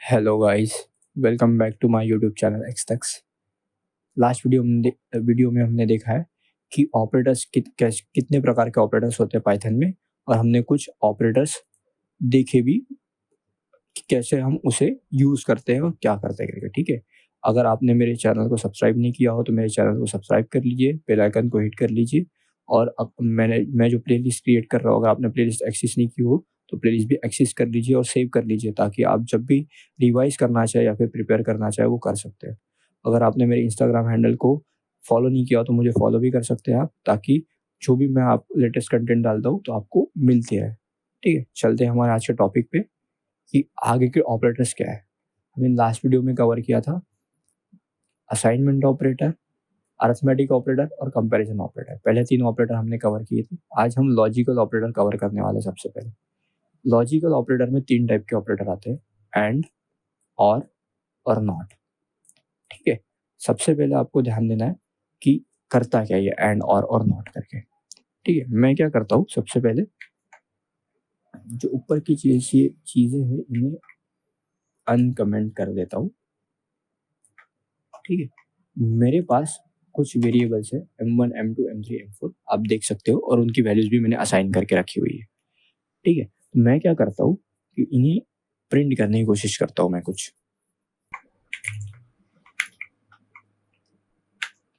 Hello guys, welcome back to my YouTube channel एक्सटेक्स। Last video में हमने देखा है कि ऑपरेटर्स कितने प्रकार के ऑपरेटर्स होते हैं पाइथन में, और हमने कुछ ऑपरेटर्स देखे भी कि कैसे हम उसे यूज़ करते हैं और क्या करते हैं करके। ठीक है, अगर आपने मेरे चैनल को सब्सक्राइब नहीं किया हो तो मेरे चैनल को सब्सक्राइब कर लीजिए, बेल आइकन को हिट कर लीजिए। और अब मैं जो प्लेलिस्ट क्रिएट कर रहा हूँ, अगर आपने प्लेलिस्ट एक्सेस नहीं की हो तो प्लेलिस्ट भी एक्सेस कर लीजिए और सेव कर लीजिए, ताकि आप जब भी रिवाइज करना चाहे या फिर प्रिपेयर करना चाहे वो कर सकते हैं। अगर आपने मेरे इंस्टाग्राम हैंडल को फॉलो नहीं किया हो तो मुझे फॉलो भी कर सकते हैं आप, ताकि जो भी मैं आप लेटेस्ट कंटेंट डालता हूँ तो आपको मिलते रहे। ठीक है, चलते हैं हमारे आज के टॉपिक पे कि आगे के ऑपरेटर्स क्या है। हमने लास्ट वीडियो में कवर किया था असाइनमेंट ऑपरेटर, अरिथमेटिक ऑपरेटर और कंपैरिजन ऑपरेटर। पहले तीन ऑपरेटर हमने कवर किए थे। आज हम लॉजिकल ऑपरेटर कवर करने वाले हैं। सबसे पहले लॉजिकल ऑपरेटर में तीन टाइप के ऑपरेटर आते हैं, एंड, और नॉट। ठीक है, सबसे पहले आपको ध्यान देना है कि करता क्या ये एंड और नॉट करके। ठीक है, मैं क्या करता हूँ, सबसे पहले जो ऊपर की चीजें हैं इन्हें अनकमेंट कर देता हूँ। ठीक है, मेरे पास कुछ वेरिएबल्स है m1 m2 m3 m4, आप देख सकते हो, और उनकी वैल्यूज भी मैंने असाइन करके रखी हुई है। ठीक है, तो मैं क्या करता हूँ कि इन्हें प्रिंट करने की कोशिश करता हूँ मैं कुछ।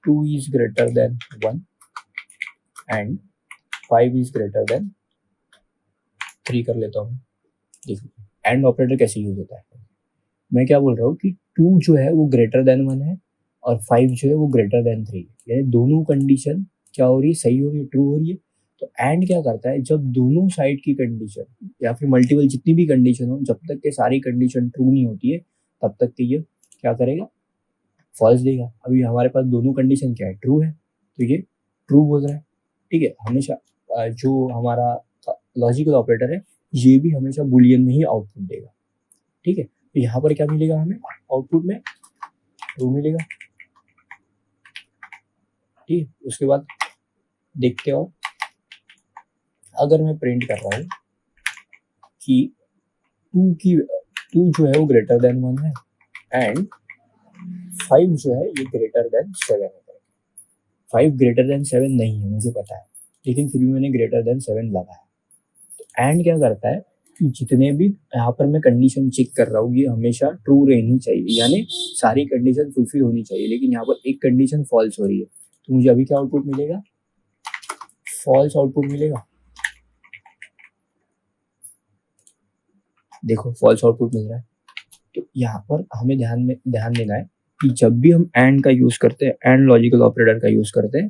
2 is greater than 1 and 5 is greater than 3 कर लेता हूँ। देखिए एंड ऑपरेटर कैसे यूज होता है। मैं क्या बोल रहा हूँ कि 2 जो है वो ग्रेटर देन 1 है और 5 जो है वो ग्रेटर देन 3, यानी दोनों कंडीशन क्या हो रही है, सही हो रही है, ट्रू हो रही है। तो एंड क्या करता है, जब दोनों साइड की कंडीशन या फिर मल्टीपल जितनी भी कंडीशन हो, जब तक के सारी कंडीशन ट्रू नहीं होती है तब तक के ये क्या करेगा, फॉल्स देगा। अभी हमारे पास दोनों कंडीशन क्या है, ट्रू है, तो ये ट्रू बोल रहा है। ठीक है, हमेशा जो हमारा लॉजिकल ऑपरेटर है ये भी हमेशा बुलियन में ही आउटपुट देगा। ठीक है, तो यहाँ पर क्या मिलेगा हमें, आउटपुट में ट्रू मिलेगा। ठीक है, उसके बाद देखते हो, अगर मैं प्रिंट कर रहा हूँ कि 2 जो है वो ग्रेटर देन 1 है एंड 5 जो है ये ग्रेटर देन 7 है। 5 ग्रेटर देन 7 नहीं है मुझे पता है, लेकिन फिर भी मैंने ग्रेटर देन 7 लगाया। तो एंड क्या करता है कि जितने भी यहाँ पर मैं कंडीशन चेक कर रहा हूँ ये हमेशा ट्रू रहनी चाहिए, यानी सारी कंडीशन फुलफिल होनी चाहिए, लेकिन यहाँ पर एक कंडीशन फॉल्स हो रही है, तो मुझे अभी क्या आउटपुट मिलेगा, फॉल्स आउटपुट मिलेगा। देखो फॉल्स आउटपुट मिल रहा है। तो यहाँ पर हमें ध्यान देना है कि जब भी हम एंड का यूज करते हैं, एंड लॉजिकल ऑपरेटर का यूज करते हैं,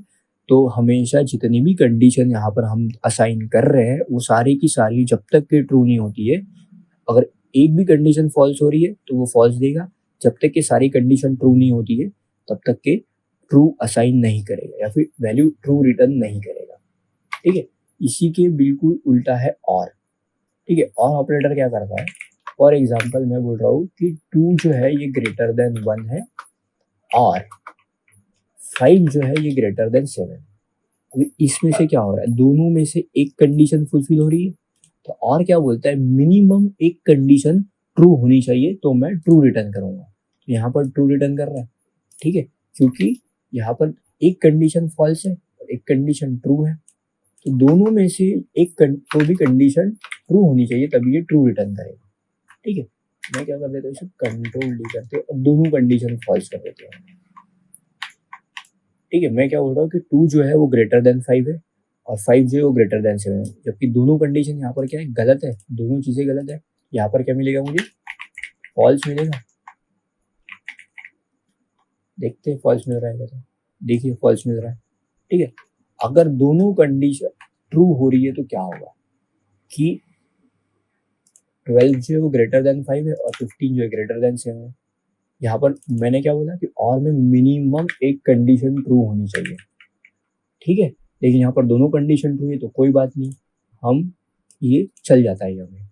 तो हमेशा जितनी भी कंडीशन यहाँ पर हम असाइन कर रहे हैं वो सारी की सारी जब तक कि ट्रू नहीं होती है, अगर एक भी कंडीशन फॉल्स हो रही है तो वो फॉल्स देगा। जब तक कि सारी कंडीशन ट्रू नहीं होती है तब तक के ट्रू असाइन नहीं करेगा या फिर वैल्यू ट्रू रिटर्न नहीं करेगा। ठीक है, इसी के बिल्कुल उल्टा है और। ठीक है, और ऑपरेटर क्या करता है, फॉर एग्जाम्पल मैं बोल रहा हूँ कि 2 जो है ये ग्रेटर देन 1 है और 5 जो है ये ग्रेटर देन 7। अभी इसमें से क्या हो रहा है, दोनों में से एक कंडीशन फुलफिल हो रही है, तो और क्या बोलता है, मिनिमम एक कंडीशन ट्रू होनी चाहिए तो मैं ट्रू रिटर्न करूंगा। तो यहाँ पर ट्रू रिटर्न कर रहा है। ठीक है, क्योंकि यहाँ पर एक कंडीशन फॉल्स है और एक कंडीशन ट्रू है, तो दोनों में से एक तो भी कंडीशन ट्रू होनी चाहिए तभी ये ट्रू रिटर्न करेगा। ठीक है, मैं क्या कर देता हूँ, इसे कंट्रोल डी करते हैं और दोनों कंडीशन फॉल्स कर देते हैं। ठीक है, मैं क्या बोल रहा हूँ कि 2 जो है वो ग्रेटर देन 5 है और 5 जो है वो ग्रेटर देन 7 है, जबकि दोनों कंडीशन यहाँ पर क्या है, गलत है, दोनों चीजें गलत है। यहाँ पर क्या मिलेगा मुझे, फॉल्स मिलेगा। देखते हैं फॉल्स मिल रहा है क्या, देखिए फॉल्स मिल रहा है। ठीक है, अगर दोनों कंडीशन ट्रू हो रही है तो क्या होगा कि 12 जो है वो ग्रेटर देन 5 है और 15 जो है ग्रेटर देन 7 है। यहाँ पर मैंने क्या बोला कि और में मिनिमम एक कंडीशन ट्रू होनी चाहिए। ठीक है, लेकिन यहाँ पर दोनों कंडीशन ट्रू है तो कोई बात नहीं, हम ये चल जाता है हमें।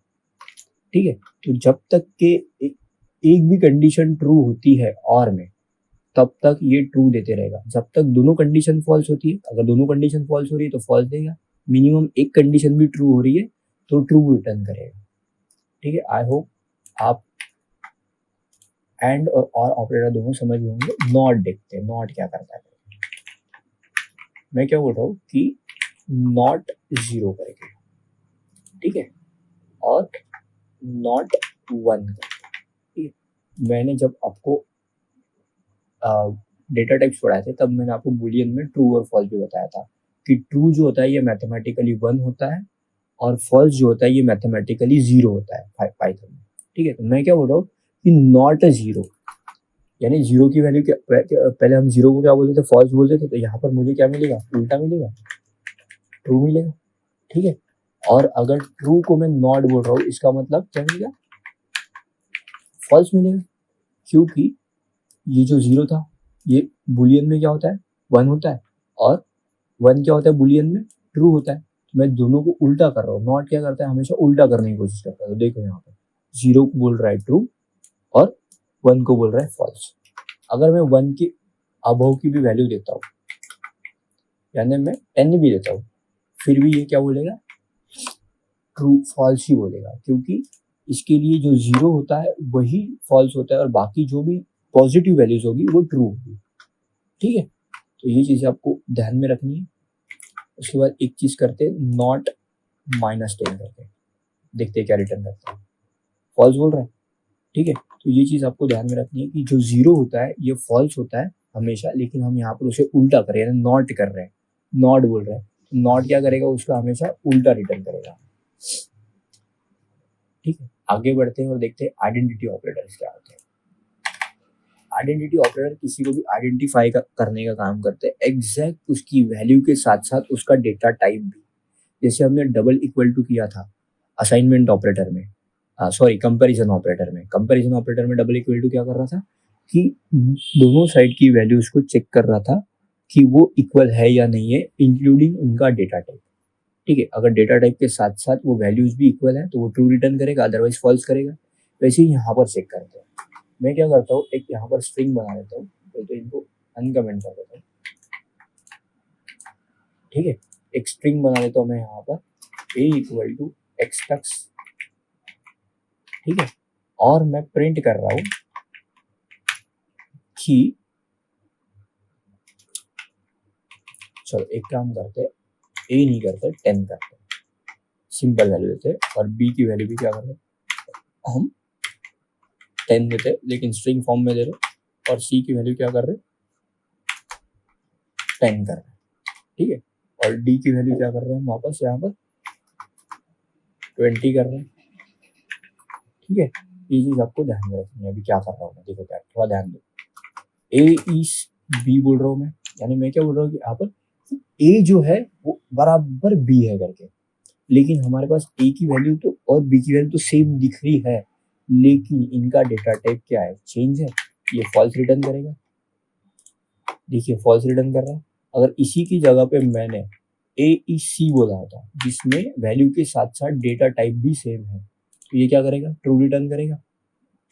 ठीक है, तो जब तक के एक भी कंडीशन ट्रू होती है और में, तब तक ये ट्रू देते रहेगा। जब तक दोनों कंडीशन फॉल्स होती है, अगर दोनों कंडीशन फॉल्स हो रही है तो फॉल्स देगा, मिनिमम एक कंडीशन भी ट्रू हो रही है तो ट्रू रिटर्न करेगा। ठीक है, आई होप आप एंड और ऑपरेटर दोनों समझ गए होंगे। नॉट देखते हैं, नॉट क्या करता है। मैं क्या बोल रहा हूँ कि नॉट 0 करके, ठीक है, और नॉट 1 करके। मैंने जब आपको डेटा टाइप्स पढ़ाए थे तब मैंने आपको बुलियन में ट्रू और फॉल्स भी बताया था कि ट्रू जो होता है ये मैथमेटिकली 1 होता है और फॉल्स जो होता है ये मैथमेटिकली 0 होता है पाइथन में, ठीक है। तो मैं क्या बोल रहा हूँ कि नॉट 0, यानी 0 की वैल्यू क्या, पहले हम 0 को क्या बोलते थे, फॉल्स बोलते थे, तो यहाँ पर मुझे क्या मिलेगा, उल्टा मिलेगा, ट्रू मिलेगा, ठीक है। और अगर ट्रू को मैं नॉट बोल रहा हूँ इसका मतलब क्या मिलेगा, फॉल्स मिलेगा, क्योंकि ये जो 0 था ये बुलियन में क्या होता है, 1 होता है, और 1 क्या होता है बुलियन में, ट्रू होता है। तो मैं दोनों को उल्टा कर रहा हूँ, नॉट क्या करता है, हमेशा उल्टा करने की कोशिश करता है। तो देखो यहाँ पर 0 को बोल रहा है ट्रू और 1 को बोल रहा है फॉल्स। अगर मैं 1 की अबव की भी वैल्यू देता हूँ, यानी मैं 10 भी देता हूँ, फिर भी ये क्या बोलेगा, ट्रू फॉल्स ही बोलेगा, क्योंकि इसके लिए जो 0 होता है वही फॉल्स होता है और बाकी जो भी पॉजिटिव वैल्यूज होगी वो ट्रू होगी, ठीक है। तो ये चीज़ आपको ध्यान में रखनी है। उसके बाद एक चीज़ करते हैं, नॉट -10 करके देखते हैं क्या रिटर्न करता है, फॉल्स बोल रहा है, ठीक है। तो ये चीज़ आपको ध्यान में रखनी है कि जो 0 होता है ये फॉल्स होता है हमेशा, लेकिन हम यहाँ पर उसे उल्टा कर रहे हैं, नॉट कर रहे हैं, नॉट बोल रहे हैं, तो नॉट क्या करेगा, उसका हमेशा उल्टा रिटर्न करेगा, ठीक है। आगे बढ़ते हैं और देखते हैं आइडेंटिटी ऑपरेटर्स क्या होते हैं। आइडेंटिटी ऑपरेटर किसी को भी आइडेंटिफाई करने का काम करते हैं, एग्जैक्ट उसकी वैल्यू के साथ साथ उसका डेटा टाइप भी। जैसे हमने डबल इक्वल टू किया था असाइनमेंट ऑपरेटर में, सॉरी कंपैरिजन ऑपरेटर में। कंपैरिजन ऑपरेटर में डबल इक्वल टू क्या कर रहा था कि दोनों साइड की वैल्यूज को चेक कर रहा था कि वो इक्वल है या नहीं है, इंक्लूडिंग उनका डेटा टाइप, ठीक है। अगर डेटा टाइप के साथ साथ वो वैल्यूज भी इक्वल है तो वो ट्रू रिटर्न करेगा, अदरवाइज फॉल्स करेगा। वैसे ही यहाँ पर चेक करते हैं। मैं क्या करता हूँ, एक यहाँ पर स्ट्रिंग बना लेता हूँ, तो इनको अनकमेंट कर देता हूँ, ठीक है। एक स्ट्रिंग बना लेता हूँ मैं यहाँ पर a इक्वल टू एक्सटक्स, ठीक है। और मैं प्रिंट कर रहा हूँ कि, चलो एक काम करते हैं, a नहीं करते 10 करते हैं, सिंपल वैल्यू देते हैं, और b की वैल्यू भी क्या करते हैं, हम 10 देते हैं, लेकिन स्ट्रिंग फॉर्म में दे रहे, और c की वैल्यू क्या कर रहे, 10 कर रहे हैं, ठीक है। और d की वैल्यू क्या कर रहे हैं, वापस यहाँ पर 20 कर रहे हैं, ठीक है। ये चीज आपको ध्यान में रखनी है। अभी क्या कर रहा हूँ मैं, देखो क्या, थोड़ा ध्यान दो, a इज b बोल रहा हूँ मैं, यानी मैं क्या बोल रहा हूँ कि यहाँ पर a जो है वो बराबर b है करके, लेकिन हमारे पास a की वैल्यू तो और b की वैल्यू तो सेम दिख रही है, लेकिन इनका डेटा टाइप क्या है, चेंज है, ये फॉल्स रिटर्न करेगा, देखिए फॉल्स रिटर्न कर रहा है। अगर इसी की जगह पे मैंने a इज c बोला होता जिसमें वैल्यू के साथ साथ डेटा टाइप भी सेम है, तो ये क्या करेगा, ट्रू रिटर्न करेगा,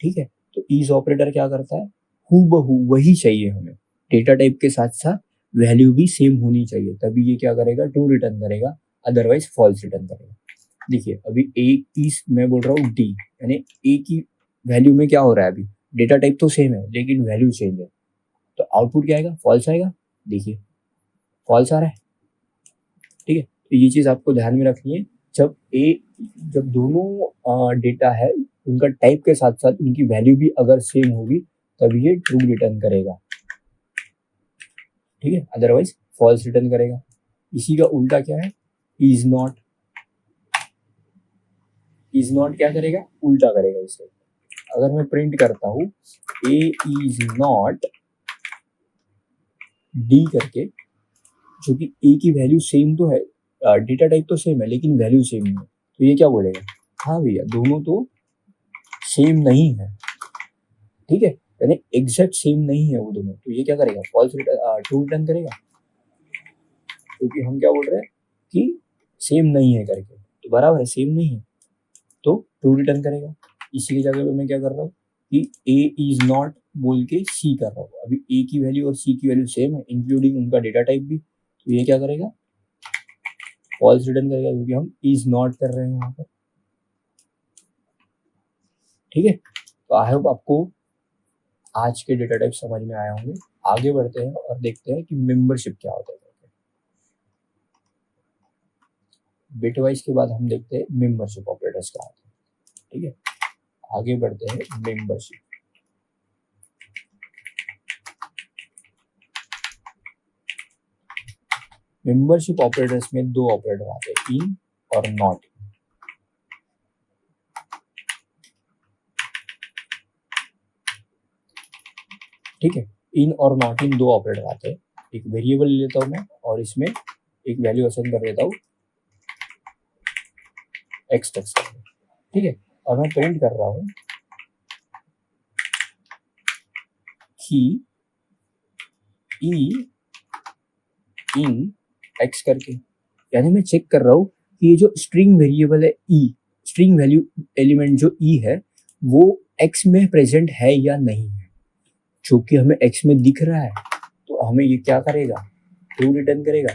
ठीक है। तो इज ऑपरेटर क्या करता है, हूबहू वही चाहिए हमें, डेटा टाइप के साथ साथ वैल्यू भी सेम होनी चाहिए, तभी ये क्या करेगा, ट्रू रिटर्न करेगा, अदरवाइज फॉल्स रिटर्न करेगा। देखिए अभी ए इज, मैं बोल रहा हूँ डी, यानी ए की वैल्यू में क्या हो रहा है, अभी डेटा टाइप तो सेम है लेकिन वैल्यू चेंज है, तो आउटपुट क्या आएगा, फॉल्स आएगा, देखिए फॉल्स आ रहा है, ठीक है। तो ये चीज आपको ध्यान में रखनी है, जब दोनों डेटा है उनका टाइप के साथ साथ उनकी वैल्यू भी अगर सेम होगी तब ये ट्रू रिटर्न करेगा, ठीक है, अदरवाइज फॉल्स रिटर्न करेगा। इसी का उल्टा क्या है, इज नॉट, इज नॉट क्या करेगा, उल्टा करेगा इसे। अगर मैं प्रिंट करता हूं ए इज नॉट डी करके, जो कि ए की वैल्यू सेम तो है, डेटा टाइप तो सेम है लेकिन वैल्यू सेम नहीं है, तो ये क्या बोलेगा, हाँ भैया दोनों तो सेम नहीं है, ठीक है, यानी एग्जैक्ट सेम नहीं है वो दोनों, तो ये क्या करेगा, फॉल्स ट्रू रिटर्न करेगा, क्योंकि हम क्या बोल रहे हैं कि सेम नहीं है करके, तो बराबर है सेम नहीं है तो ट्रू रिटर्न करेगा। इसी की जगह पे मैं क्या कर रहा हूँ कि ए इज नॉट बोल के सी कर रहा हूँ, अभी ए की वैल्यू और सी की वैल्यू सेम है इंक्लूडिंग उनका डेटा टाइप भी, तो ये क्या करेगा, फॉल्स रिटर्न करेगा, क्योंकि हम इज नॉट कर रहे हैं यहाँ पर, ठीक है। तो आई होप आपको आज के डेटा टाइप समझ में आए होंगे। आगे बढ़ते हैं और देखते हैं कि मेंबरशिप क्या होता है। बिटवाइज के बाद हम देखते हैं मेंबरशिप ऑपरेटर्स क्या होते हैं। ठीक है, आगे बढ़ते हैं मेंबरशिप। मेंबरशिप ऑपरेटर्स में दो ऑपरेटर आते हैं, इन और नॉट इन। ठीक है, इन और नॉट इन दो ऑपरेटर आते हैं। एक वेरिएबल ले लेता हूं मैं और इसमें एक वैल्यू असाइन कर देता हूं एक्स टेक्स्ट। ठीक है, और मैं प्रिंट कर रहा हूं कि ई इन एक्स करके, यानी मैं चेक कर रहा हूं कि ये जो स्ट्रिंग वेरिएबल है ई, स्ट्रिंग वैल्यू एलिमेंट जो ई है वो एक्स में प्रेजेंट है या नहीं है। जो कि हमें एक्स में दिख रहा है तो हमें ये क्या करेगा, ट्रू रिटर्न करेगा।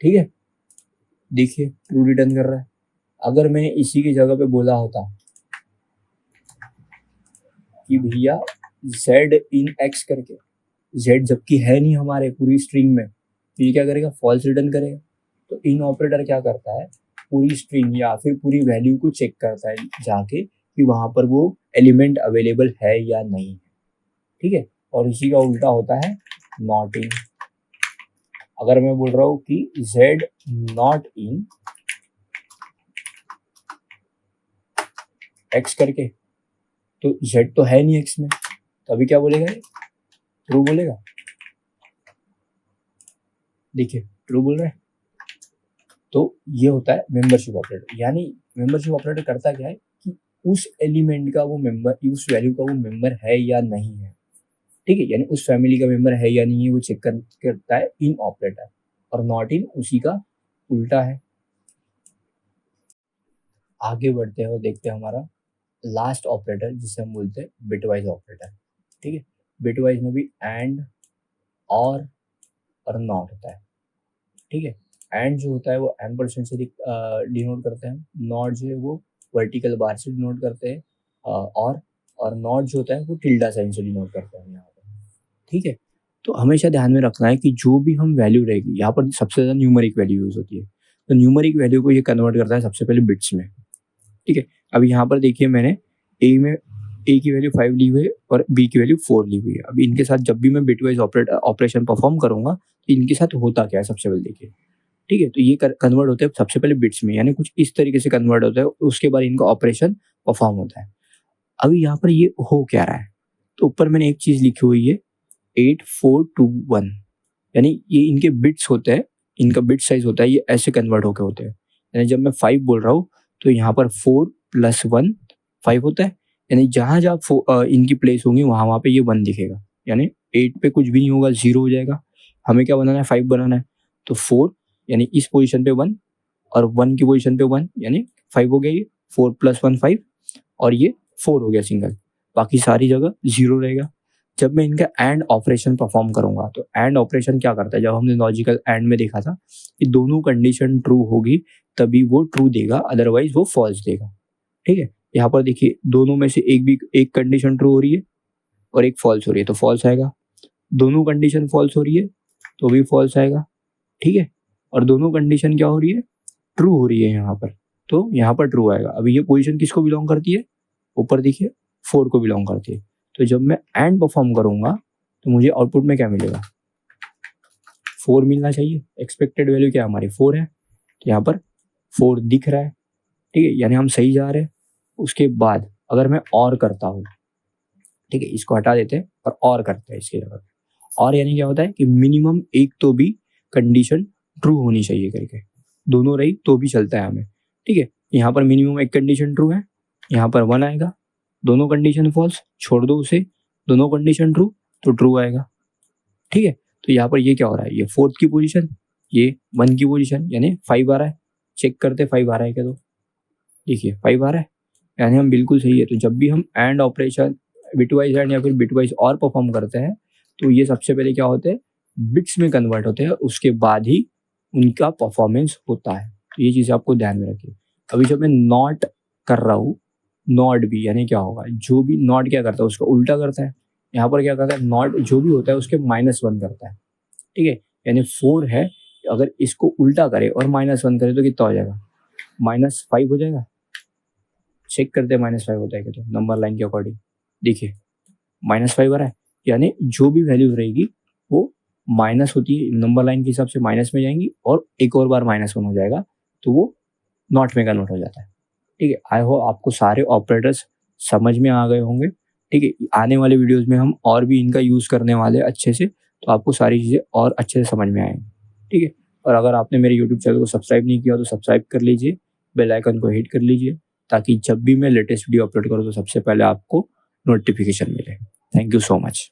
ठीक है, देखिए ट्रू रिटर्न कर रहा है। अगर मैंने इसी की जगह पे बोला होता कि भैया z इन x करके, z जबकि है नहीं हमारे पूरी स्ट्रिंग में, तो ये क्या करेगा, फॉल्स रिटर्न करेगा। तो इन ऑपरेटर क्या करता है, पूरी स्ट्रिंग या फिर पूरी वैल्यू को चेक करता है जाके कि वहां पर वो एलिमेंट अवेलेबल है या नहीं है। ठीक है, और इसी का उल्टा होता है नॉट इन। अगर मैं बोल रहा हूं कि z नॉट इन x करके, तो z तो है नहीं x में, तो अभी क्या बोलेगा, ट्रू बोलेगा। देखिए ट्रू बोल रहा है। तो ये होता है मेंबरशिप ऑपरेटर। यानी मेंबरशिप ऑपरेटर करता क्या है कि उस एलिमेंट का वो मेंबर, उस वैल्यू का वो मेंबर है या नहीं है। ठीक है, यानी उस फैमिली का मेंबर है या नहीं है वो चेक करता है इन ऑपरेटर, और नॉट इन उसी का उल्टा है। आगे बढ़ते हैं और देखते हैं हमारा लास्ट ऑपरेटर जिसे हम बोलते हैं बिटवाइज ऑपरेटर। ठीक है, बिटवाइज में भी एंड और नॉट होता है। ठीक है, एंड जो होता है वो एम्परसेंड से डिनोट करते हैं, नॉट जो है वो वर्टिकल बार से डिनोट करते हैं, और नॉट जो होता है वो टिल्डा साइन से डिनोट करते हैं यहाँ पर। ठीक है, तो हमेशा ध्यान में रखना है कि जो भी हम वैल्यू रहेगी, यहाँ पर सबसे ज़्यादा न्यूमरिक वैल्यू यूज होती है, तो न्यूमरिक वैल्यू को ये कन्वर्ट करता है सबसे पहले बिट्स में। ठीक है, अब यहाँ पर देखिए मैंने ए की वैल्यू 5 ली हुई है और बी की वैल्यू 4 ली हुई है। अभी इनके साथ जब भी मैं बिटवाइज ऑपरेशन परफॉर्म करूंगा तो इनके साथ होता क्या है सबसे पहले देखिए। ठीक है, तो ये कन्वर्ट होते हैं सबसे पहले बिट्स में, यानी कुछ इस तरीके से कन्वर्ट होता है, उसके बाद इनका ऑपरेशन परफॉर्म होता है। अभी यहाँ पर ये हो क्या रहा है, तो ऊपर मैंने एक चीज लिखी हुई है 8421, यानी ये इनके बिट्स होते हैं, इनका बिट साइज होता है, ये ऐसे कन्वर्ट होके होते हैं। यानी जब मैं 5 बोल रहा हूँ तो यहाँ पर 4 + 1 5 होता है, यानी जहाँ जहाँ इनकी प्लेस होंगी वहाँ वहाँ पे ये 1 दिखेगा, यानी 8 पे कुछ भी नहीं होगा, 0 हो जाएगा। हमें क्या बनाना है, 5 बनाना है, तो 4 यानी इस पोजीशन पे 1 और 1 की पोजीशन पे 1, यानी 5 हो गया ये, 4 + 1 5, और ये 4 हो गया सिंगल, बाकी सारी जगह 0 रहेगा। जब मैं इनका एंड ऑपरेशन परफॉर्म करूंगा तो एंड ऑपरेशन क्या करता है, जब हमने लॉजिकल एंड में देखा था कि दोनों कंडीशन ट्रू होगी तभी वो ट्रू देगा, अदरवाइज वो फॉल्स देगा। ठीक है, यहाँ पर देखिए दोनों में से एक कंडीशन ट्रू हो रही है और एक फॉल्स हो रही है तो फॉल्स आएगा, दोनों कंडीशन फॉल्स हो रही है तो भी फॉल्स आएगा। ठीक है, और दोनों कंडीशन क्या हो रही है, ट्रू हो रही है यहाँ पर, तो यहाँ पर ट्रू आएगा। अभी ये पोजीशन किसको बिलोंग करती है, ऊपर देखिए 4 को बिलोंग करती है। तो जब मैं एंड परफॉर्म करूंगा तो मुझे आउटपुट में क्या मिलेगा, 4 मिलना चाहिए। एक्सपेक्टेड वैल्यू क्या हमारी 4 है, तो यहाँ पर 4 दिख रहा है। ठीक है, यानी हम सही जा रहे हैं। उसके बाद अगर मैं और करता हूँ, ठीक है, इसको हटा देते हैं और करते हैं इसके जगह। और यानी क्या होता है कि मिनिमम एक तो भी कंडीशन ट्रू होनी चाहिए करके, दोनों रही तो भी चलता है हमें। ठीक है, यहाँ पर मिनिमम एक कंडीशन ट्रू है, यहाँ पर 1 आएगा, दोनों कंडीशन फॉल्स, छोड़ दो उसे, दोनों कंडीशन ट्रू तो ट्रू आएगा। ठीक है, तो यहाँ पर ये क्या हो रहा है, ये 4th की पोजीशन, ये 1 की पोजीशन, यानी 5 आ रहा है। चेक करते 5 आ रहा है क्या, तो देखिए 5 आ रहा है, यानी हम बिल्कुल सही है। तो जब भी हम एंड ऑपरेशन बिटवाइज एंड या फिर बिटवाइज और परफॉर्म करते हैं तो ये सबसे पहले क्या होते हैं, बिट्स में कन्वर्ट होते हैं, उसके बाद ही उनका परफॉर्मेंस होता है। तो ये चीज़ आपको ध्यान में रखिए। अभी जब मैं नॉट कर रहा हूँ नॉट बी यानी क्या होगा, जो भी नॉट क्या करता है उसका उल्टा करता है। यहाँ पर क्या करता है, नॉट जो भी होता है उसके -1 करता है, ठीक है। यानी 4 है, अगर इसको उल्टा करे और -1 करे तो कितना हो जाएगा, -5 हो जाएगा। चेक करते हैं -5 होता है क्या, तो नंबर लाइन के अकॉर्डिंग देखिए -5 आ रहा है, यानी जो भी वैल्यूज रहेगी वो माइनस होती है, नंबर लाइन के हिसाब से माइनस में जाएंगी और एक और बार -1 हो जाएगा तो वो नॉट में कन्वर्ट हो जाता है, ठीक है। आई होप आपको सारे ऑपरेटर्स समझ में आ गए होंगे, ठीक है। आने वाले वीडियोस में हम और भी इनका यूज़ करने वाले हैं अच्छे से, तो आपको सारी चीज़ें और अच्छे से समझ में आएंगी, ठीक है। और अगर आपने मेरे यूट्यूब चैनल को सब्सक्राइब नहीं किया तो सब्सक्राइब कर लीजिए, बेल आइकन को हिट कर लीजिए, ताकि जब भी मैं लेटेस्ट वीडियो अपलोड करूँ तो सबसे पहले आपको नोटिफिकेशन मिले। Thank you so much.